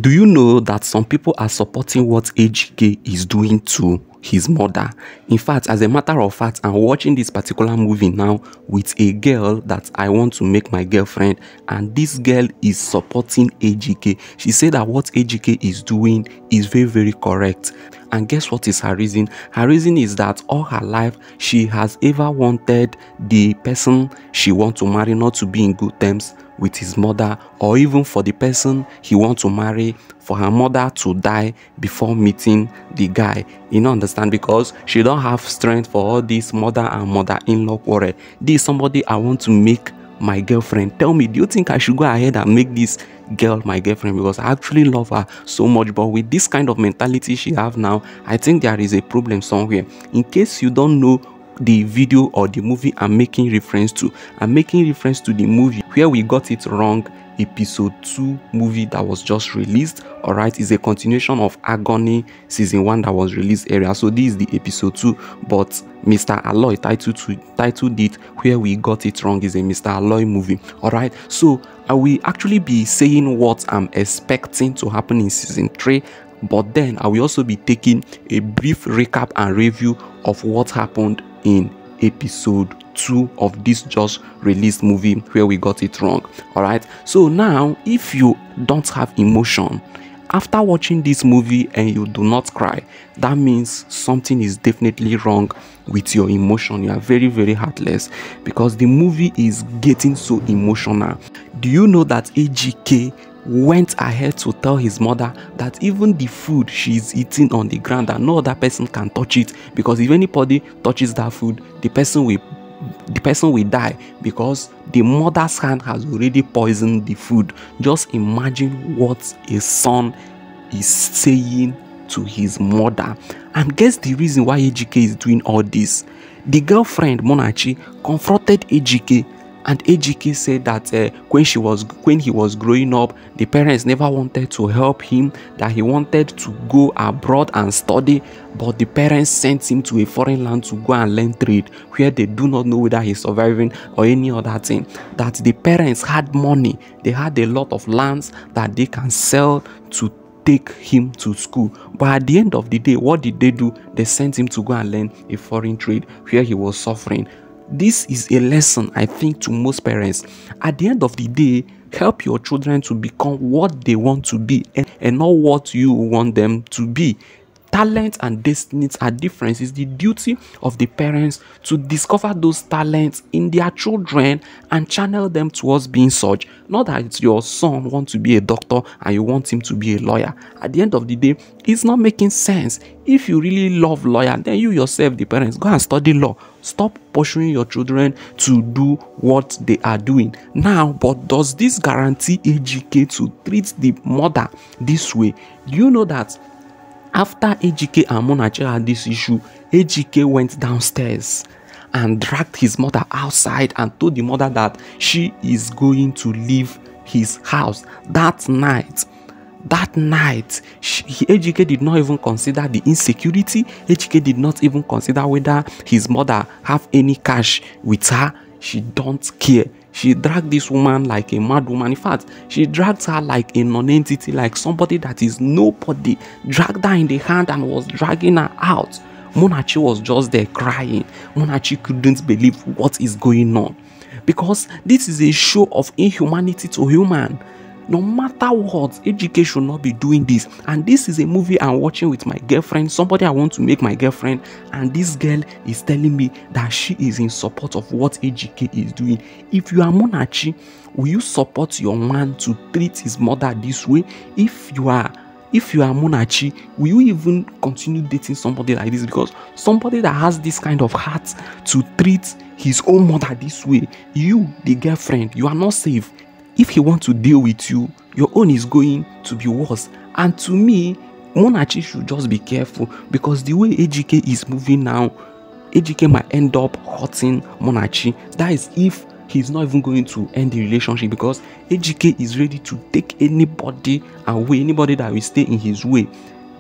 Do you know that some people are supporting what AGK is doing to his mother? In fact, as a matter of fact, I'm watching this particular movie now with a girl that I want to make my girlfriend, and this girl is supporting AGK. She said that what AGK is doing is very, very correct. And guess what is her reason? Her reason is that all her life she has ever wanted the person she wants to marry not to be in good terms with his mother, or even for the person he wants to marry, for her mother to die before meeting the guy. You know, understand? Because she don't have strength for all this mother and mother-in-law quarrel. This is somebody I want to make my girlfriend. Tell me, do you think I should go ahead and make this girl my girlfriend? Because I actually love her so much, but with this kind of mentality she have now, I think there is a problem somewhere. In case you don't know the video or the movie I'm making reference to the movie Where We Got It Wrong episode 2 movie that was just released. All right, is a continuation of Agony season 1 that was released earlier. So this is the episode 2, but Mr. ALOY titled it Where We Got It Wrong. Is a Mr. ALOY movie. All right, so I will actually be saying what I'm expecting to happen in season 3, but then I will also be taking a brief recap and review of what happened in episode 2 of this just released movie Where We Got It Wrong. All right, so now if you don't have emotion after watching this movie and you do not cry, that means something is definitely wrong with your emotion. You are very, very heartless, because the movie is getting so emotional. Do you know that AGK went ahead to tell his mother that even the food she's eating on the ground, that no other person can touch it, because if anybody touches that food, the person will die, because the mother's hand has already poisoned the food. Just imagine what a son is saying to his mother. And guess the reason why AGK is doing all this. The girlfriend Monachi confronted AGK, and AGK said that when he was growing up, the parents never wanted to help him, that he wanted to go abroad and study, but the parents sent him to a foreign land to go and learn trade, where they do not know whether he's surviving or any other thing. That the parents had money, they had a lot of lands that they can sell to take him to school. But at the end of the day, what did they do? They sent him to go and learn a foreign trade where he was suffering. This is a lesson, I think, to most parents. At the end of the day, help your children to become what they want to be, and not what you want them to be. Talent and destinies are different. It's the duty of the parents to discover those talents in their children and channel them towards being such. Not that your son wants to be a doctor and you want him to be a lawyer. At the end of the day, it's not making sense. If you really love lawyer, then you yourself, the parents, go and study law. Stop pursuing your children to do what they are doing. Now, but does this guarantee AGK to treat the mother this way? Do you know that after AGK and Monachi had this issue, AGK went downstairs and dragged his mother outside and told the mother that she is going to leave his house that night. AGK did not even consider the insecurity. AGK did not even consider whether his mother have any cash with her. She don't care. She dragged this woman like a mad woman. In fact, she dragged her like a non-entity, like somebody that is nobody. Dragged her in the hand and was dragging her out. Monachi was just there crying. Monachi couldn't believe what is going on, because this is a show of inhumanity to human. No matter what, AGK should not be doing this. And this is a movie I'm watching with my girlfriend, somebody I want to make my girlfriend, and this girl is telling me that she is in support of what AGK is doing. If you are Monachi, will you support your man to treat his mother this way? If you are Monachi, will you even continue dating somebody like this? Because somebody that has this kind of heart to treat his own mother this way, you, the girlfriend, you are not safe. If he wants to deal with you, your own is going to be worse. And to me, Monachi should just be careful, because the way AGK is moving now, AGK might end up hurting Monachi. That is if he's not even going to end the relationship, because AGK is ready to take anybody away, anybody that will stay in his way,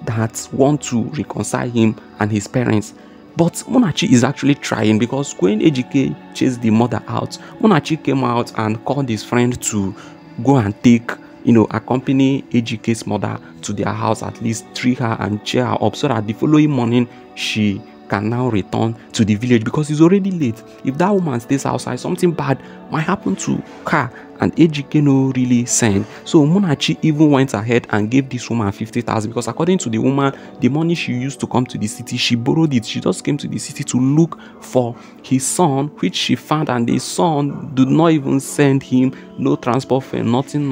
that want to reconcile him and his parents. But Monachi is actually trying, because when AGK chased the mother out, Monachi came out and called his friend to go and take accompany Ejike's mother to their house, at least treat her and cheer her up, so that the following morning she can now return to the village, because it's already late. If that woman stays outside, something bad might happen to her, and Ejike no really send. So Munachi even went ahead and gave this woman 50,000, because according to the woman, the money she used to come to the city, she borrowed it. She just came to the city to look for his son, which she found, and the son did not even send him no transport fare, nothing.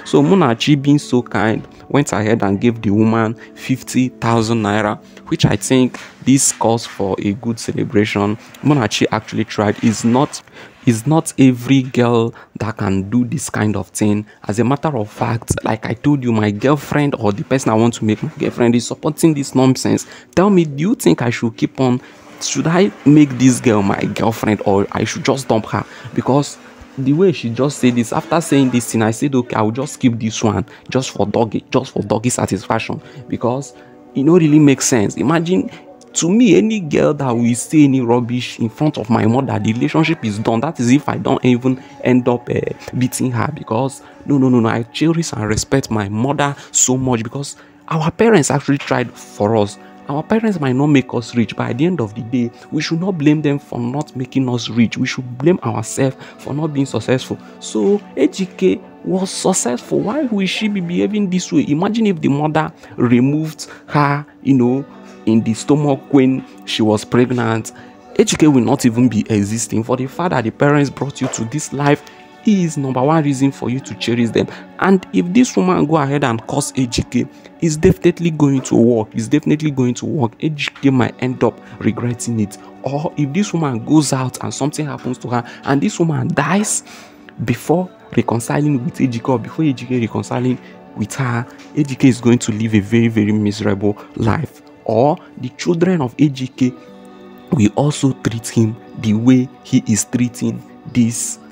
So Munachi, being so kind, went ahead and gave the woman 50,000 naira, which I think this calls for a good celebration. Munachi actually tried. It's not every girl that can do this kind of thing. As a matter of fact, like I told you, my girlfriend, or the person I want to make my girlfriend, is supporting this nonsense. Tell me, do you think I should keep on? Should I make this girl my girlfriend, or I should just dump her? Because the way she just said this, after saying this thing, I said, okay, I will just keep this one just for doggy satisfaction, because it don't really make sense. Imagine, to me, any girl that will say any rubbish in front of my mother, the relationship is done. That is if I don't even end up beating her, because no, I cherish and respect my mother so much, because our parents actually tried for us. Our parents might not make us rich, but at the end of the day, we should not blame them for not making us rich. We should blame ourselves for not being successful. So Ejike was successful. Why will she be behaving this way? Imagine if the mother removed her, in the stomach when she was pregnant. Ejike will not even be existing. For the fact that the parents brought you to this life is number one reason for you to cherish them. And if this woman go ahead and curse Ejike, it's definitely going to work. Ejike might end up regretting it. Or if this woman goes out and something happens to her, and this woman dies before reconciling with Ejike, or before Ejike reconciling with her, Ejike is going to live a very, very miserable life. Or the children of Ejike will also treat him the way he is treating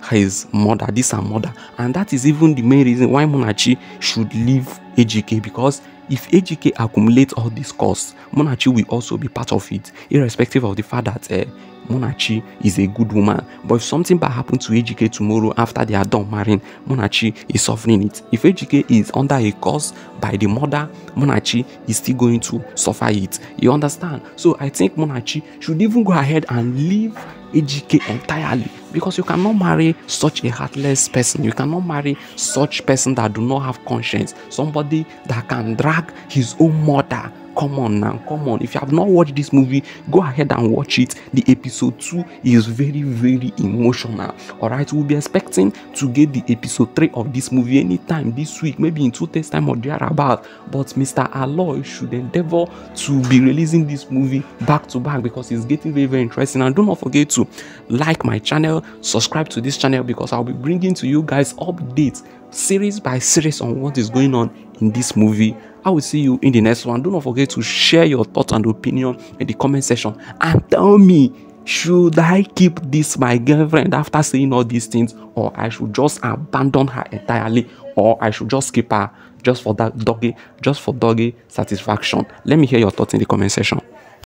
her mother. And that is even the main reason why Munachi should leave Ejike, because if Ejike accumulates all these costs, Munachi will also be part of it, irrespective of the fact that Munachi is a good woman. But if something bad happens to Ejike tomorrow after they are done marrying, Munachi is suffering it. If Ejike is under a curse by the mother, Munachi is still going to suffer it. You understand? So I think Munachi should even go ahead and leave Ejike entirely, because you cannot marry such a heartless person. You cannot marry such person that do not have conscience, somebody that can drag his own mother. Come on. If you have not watched this movie, go ahead and watch it. The episode 2 is very, very emotional. Alright, we'll be expecting to get the episode 3 of this movie anytime this week, maybe in 2 days time or thereabout. But Mr. ALOY should endeavor to be releasing this movie back to back, because it's getting very, very interesting. And do not forget to like my channel, subscribe to this channel, because I'll be bringing to you guys updates series by series on what is going on in this movie. I will see you in the next one. Do not forget to share your thoughts and opinion in the comment section, and tell me, should I keep this my girlfriend after saying all these things, or I should just abandon her entirely, or I should just keep her just for doggy satisfaction? Let me hear your thoughts in the comment section.